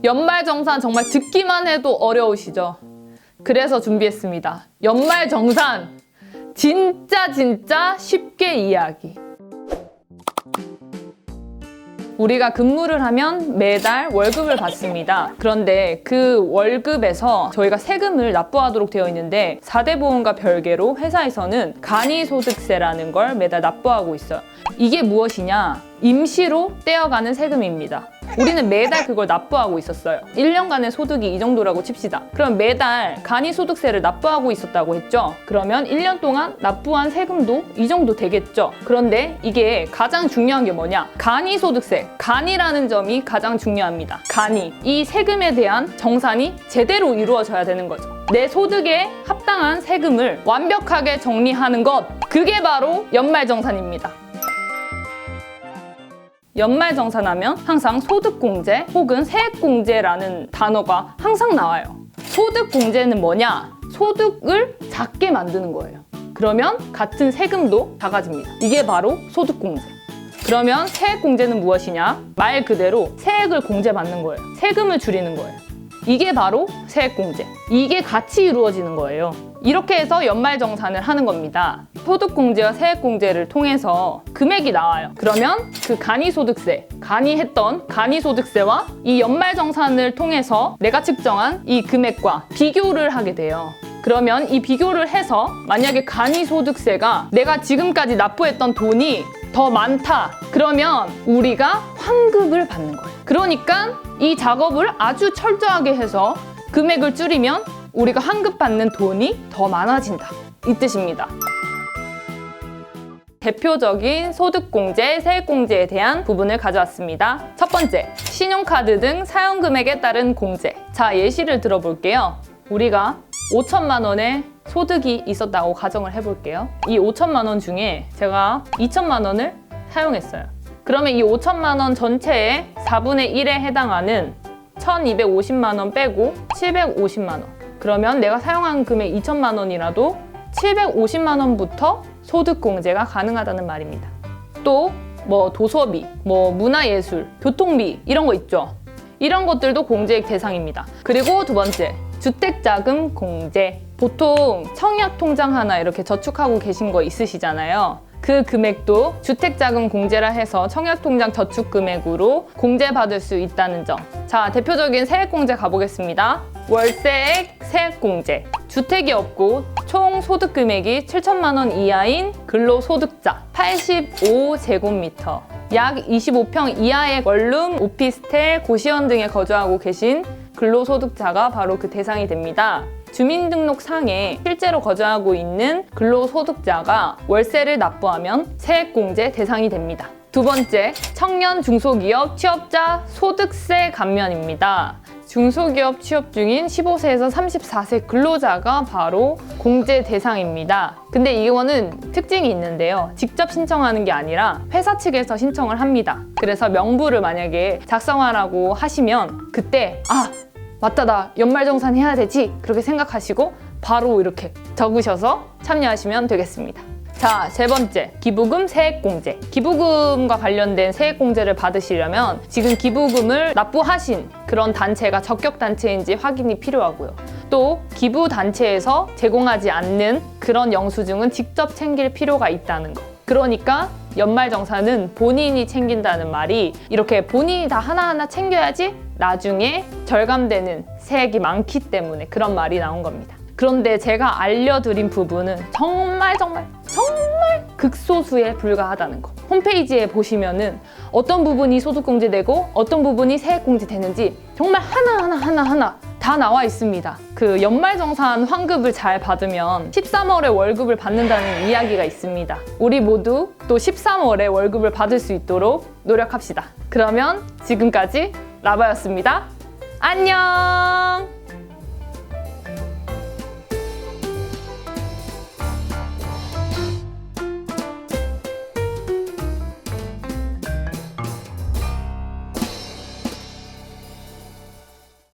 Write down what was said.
연말정산 정말 듣기만 해도 어려우시죠? 그래서 준비했습니다. 연말정산 진짜 쉽게 이해하기. 우리가 근무를 하면 매달 월급을 받습니다. 그런데 그 월급에서 저희가 세금을 납부하도록 되어 있는데 4대 보험과 별개로 회사에서는 간이소득세라는 걸 매달 납부하고 있어요. 이게 무엇이냐? 임시로 떼어가는 세금입니다. 우리는 매달 그걸 납부하고 있었어요. 1년간의 소득이 이 정도라고 칩시다. 그럼 매달 간이소득세를 납부하고 있었다고 했죠? 그러면 1년 동안 납부한 세금도 이 정도 되겠죠? 그런데 이게 가장 중요한 게 뭐냐? 간이소득세, 간이라는 점이 가장 중요합니다. 간이, 이 세금에 대한 정산이 제대로 이루어져야 되는 거죠. 내 소득에 합당한 세금을 완벽하게 정리하는 것, 그게 바로 연말정산입니다. 연말정산하면 항상 소득공제 혹은 세액공제라는 단어가 항상 나와요. 소득공제는 뭐냐? 소득을 작게 만드는 거예요. 그러면 같은 세금도 작아집니다. 이게 바로 소득공제. 그러면 세액공제는 무엇이냐? 말 그대로 세액을 공제받는 거예요. 세금을 줄이는 거예요. 이게 바로 세액공제. 이게 같이 이루어지는 거예요. 이렇게 해서 연말정산을 하는 겁니다. 소득공제와 세액공제를 통해서 금액이 나와요. 그러면 그 간이소득세, 간이했던 간이소득세와 이 연말정산을 통해서 내가 측정한 이 금액과 비교를 하게 돼요. 그러면 이 비교를 해서 만약에 간이소득세가 내가 지금까지 납부했던 돈이 더 많다. 그러면 우리가 환급을 받는 거예요. 그러니까 이 작업을 아주 철저하게 해서 금액을 줄이면 우리가 환급받는 돈이 더 많아진다. 이 뜻입니다. 대표적인 소득공제, 세액공제에 대한 부분을 가져왔습니다. 첫 번째, 신용카드 등 사용금액에 따른 공제. 자, 예시를 들어볼게요. 우리가 5천만 원의 소득이 있었다고 가정을 해볼게요. 이 5천만 원 중에 제가 2천만 원을 사용했어요. 그러면 이 5천만 원 전체의 4분의 1에 해당하는 1,250만 원 빼고 750만 원. 그러면 내가 사용한 금액 2천만 원이라도 750만 원부터 소득공제가 가능하다는 말입니다. 또 뭐 도서비, 뭐 문화예술, 교통비 이런 거 있죠. 이런 것들도 공제액 대상입니다. 그리고 두 번째, 주택자금 공제. 보통 청약통장 하나 이렇게 저축하고 계신 거 있으시잖아요. 그 금액도 주택자금 공제라 해서 청약통장 저축금액으로 공제받을 수 있다는 점. 자, 대표적인 세액공제 가보겠습니다. 월세액 세액공제. 주택이 없고 총 소득금액이 7천만 원 이하인 근로소득자 85제곱미터, 약 25평 이하의 원룸, 오피스텔, 고시원 등에 거주하고 계신 근로소득자가 바로 그 대상이 됩니다. 주민등록상에 실제로 거주하고 있는 근로소득자가 월세를 납부하면 세액공제 대상이 됩니다. 두 번째, 청년 중소기업 취업자 소득세 감면입니다. 중소기업 취업 중인 15세에서 34세 근로자가 바로 공제 대상입니다. 근데 이거는 특징이 있는데요. 직접 신청하는 게 아니라 회사 측에서 신청을 합니다. 그래서 명부를 만약에 작성하라고 하시면 그때 맞다, 나 연말정산 해야 되지, 그렇게 생각하시고 바로 이렇게 적으셔서 참여하시면 되겠습니다. 자, 세 번째, 기부금 세액공제. 기부금과 관련된 세액공제를 받으시려면 지금 기부금을 납부하신 그런 단체가 적격단체인지 확인이 필요하고요. 또 기부단체에서 제공하지 않는 그런 영수증은 직접 챙길 필요가 있다는 거. 그러니까 연말정산은 본인이 챙긴다는 말이 이렇게 본인이 다 하나하나 챙겨야지 나중에 절감되는 세액이 많기 때문에 그런 말이 나온 겁니다. 그런데 제가 알려드린 부분은 정말 극소수에 불과하다는 거. 홈페이지에 보시면은 어떤 부분이 소득공제되고 어떤 부분이 세액공제되는지 정말 하나하나 다 나와 있습니다. 그 연말정산 환급을 잘 받으면 13월에 월급을 받는다는 이야기가 있습니다. 우리 모두 또 13월에 월급을 받을 수 있도록 노력합시다. 그러면 지금까지 라바였습니다. 안녕!